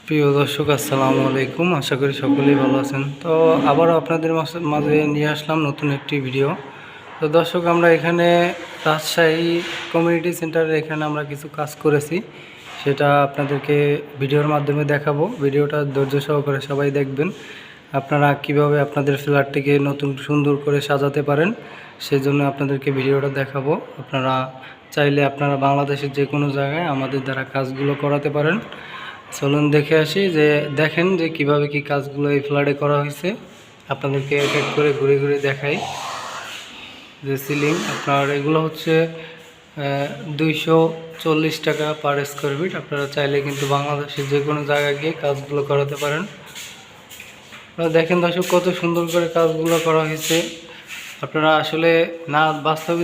প্রিয় দর্শক আসসালামু আলাইকুম, আশা করি সকলেই ভালো আছেন। তো আবারও আপনাদের মাঝে নিয়ে আসলাম নতুন একটি ভিডিও। তো দর্শক, আমরা এখানে রাজশাহী কমিউনিটি সেন্টারে এখানে আমরা কিছু কাজ করেছি, সেটা আপনাদেরকে ভিডিওর মাধ্যমে দেখাবো। ভিডিওটা ধৈর্য সহকারে সবাই দেখবেন। আপনারা কিভাবে আপনাদের ফ্ল্যাটটিকে নতুন সুন্দর করে সাজাতে পারেন সেই জন্য আপনাদেরকে ভিডিওটা দেখাবো। আপনারা চাইলে আপনারা বাংলাদেশের যে কোনো জায়গায় আমাদের দ্বারা কাজগুলো করাতে পারেন। চলুন দেখে আসি, যে দেখেন যে কিভাবে কি কাজগুলো এই ফ্ল্যাটে করা হয়েছে। আপনাদেরকে এক এক করে ঘুরে ঘুরে দেখাই। যে সিলিং আপনার এগুলো হচ্ছে 240 টাকা পার স্কোয়ার ফিট। আপনারা চাইলে কিন্তু বাংলাদেশের যে কোনো জায়গায় গিয়ে কাজগুলো করাতে পারেন। আপনারা দেখেন দর্শক, কত সুন্দর করে কাজগুলো করা হয়েছে। আপনারা আসলে বাস্তবে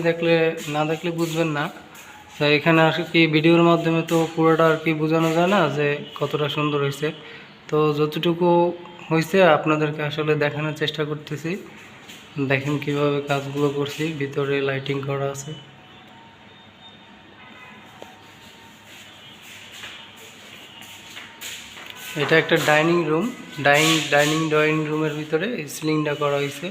না দেখলে বুঝবেন না। তো এখানে আসলে কি ভিডিওর মাধ্যমে তো পুরোটা আর কি বোঝানো যায় না যে কতটা সুন্দর হয়েছে। তো যতটুকু হয়েছে আপনাদেরকে আসলে দেখানোর চেষ্টা করতেছি। দেখেন কিভাবে কাজগুলো করছি, ভিতরে লাইটিং করা আছে। এটা একটা ডাইনিং রুম, ড্রয়িং রুমের ভিতরে এই সিলিংটা করা হয়েছে।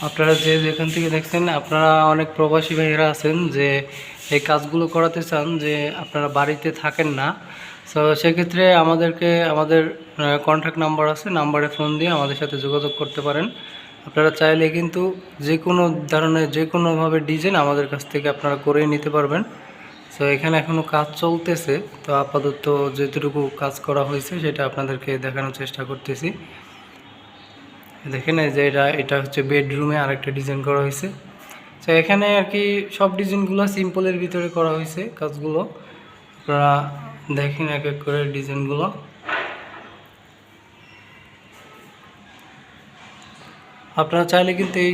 আপনারা যেখান থেকে দেখছেন, আপনারা অনেক প্রবাসী ভাইয়েরা আছেন যে এই কাজগুলো করাতে চান, যে আপনারা বাড়িতে থাকেন না। তো সেক্ষেত্রে আমাদের কন্ট্যাক্ট নাম্বার আছে, নাম্বারে ফোন দিয়ে আমাদের সাথে যোগাযোগ করতে পারেন। আপনারা চাইলে কিন্তু যে কোনো ধরনের যে কোনোভাবে ডিজাইন আমাদের কাছ থেকে আপনারা করে নিতে পারবেন। তো এখানে এখনও কাজ চলতেছে, তো আপাতত যেটুকু কাজ করা হয়েছে সেটা আপনাদেরকে দেখানোর চেষ্টা করতেছি। দেখেন এই যে এটা হচ্ছে বেডরুমে আরেকটা ডিজাইন করা হয়েছে। তো এখানে আর কি সব ডিজাইনগুলো সিম্পলের ভিতরে করা হয়েছে কাজগুলো। আপনারা দেখেন এক এক করে ডিজাইনগুলো। আপনারা চাইলে কিন্তু এই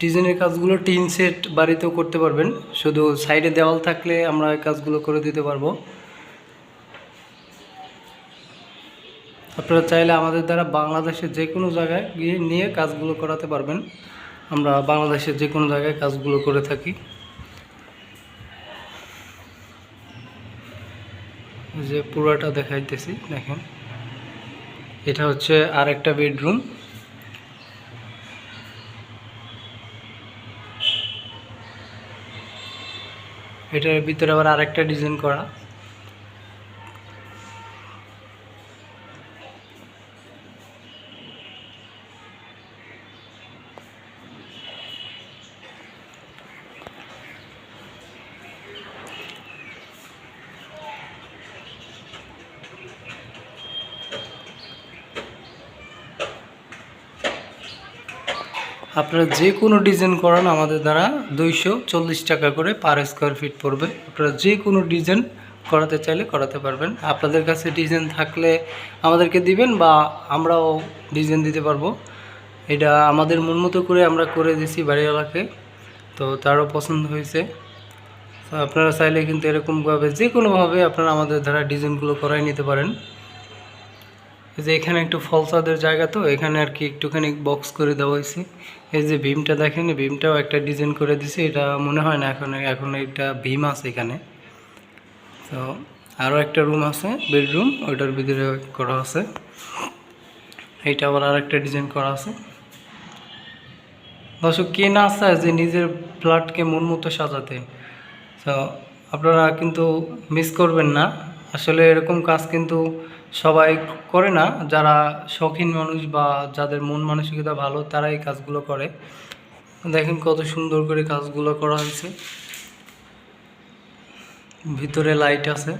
ডিজাইনের কাজগুলো টিন সেট বাড়িতেও করতে পারবেন। শুধু সাইডে দেওয়াল থাকলে আমরা এই কাজগুলো করে দিতে পারবো। আপনারা চাইলে আমাদের দ্বারা বাংলাদেশের যে কোনো জায়গায় গিয়ে নিয়ে কাজগুলো করাতে পারবেন। আমরা বাংলাদেশের যে কোনো জায়গায় কাজগুলো করে থাকি। যে পুরোটা দেখাইতেছি, দেখেন এটা হচ্ছে আরেকটা বেডরুম। এটার ভিতরে আবার আরেকটা ডিজাইন করা। আপনারা যে কোনো ডিজাইন করান আমাদের দ্বারা 240 টাকা করে পার স্কোয়ার ফিট পড়বে। আপনারা যে কোনো ডিজাইন করাতে চাইলে করাতে পারবেন। আপনাদের কাছে ডিজাইন থাকলে আমাদেরকে দিবেন, বা আমরাও ডিজাইন দিতে পারবো। এটা আমাদের মন মতো করে আমরা করে দিছি বাড়িওয়ালাকে, তো তারও পছন্দ হয়েছে। তো আপনারা চাইলে কিন্তু এরকমভাবে যে কোনোভাবে আপনারা আমাদের দ্বারা ডিজাইনগুলো করাই নিতে পারেন। যে এখানে একটু ফলসাদের জায়গা, তো এখানে আর কি একটুখানি বক্স করে দেওয়া হয়েছে। এই যে ভীমটা দেখেন, ভীমটাও একটা ডিজাইন করে দিছে। এটা মনে হয় না এখন একটা ভীম আছে এখানে। তো আরও একটা রুম আছে, বেডরুম, ওইটার ভিতরে করা আছে। এইটা আবার আরেকটা ডিজাইন করা আছে। দর্শক, কে না চায় যে নিজের ফ্ল্যাটকে মন মতো সাজাতে? তো আপনারা কিন্তু মিস করবেন না। আসলে এরকম কাজ কিন্তু সবাই করে না। যারা শৌখিন মানুষ বা যাদের মন মানসিকতা ভালো, তারা এই কাজগুলো করে। দেখেন কত সুন্দর করে কাজগুলো করা হয়েছে। ভিতরে লাইট আছে।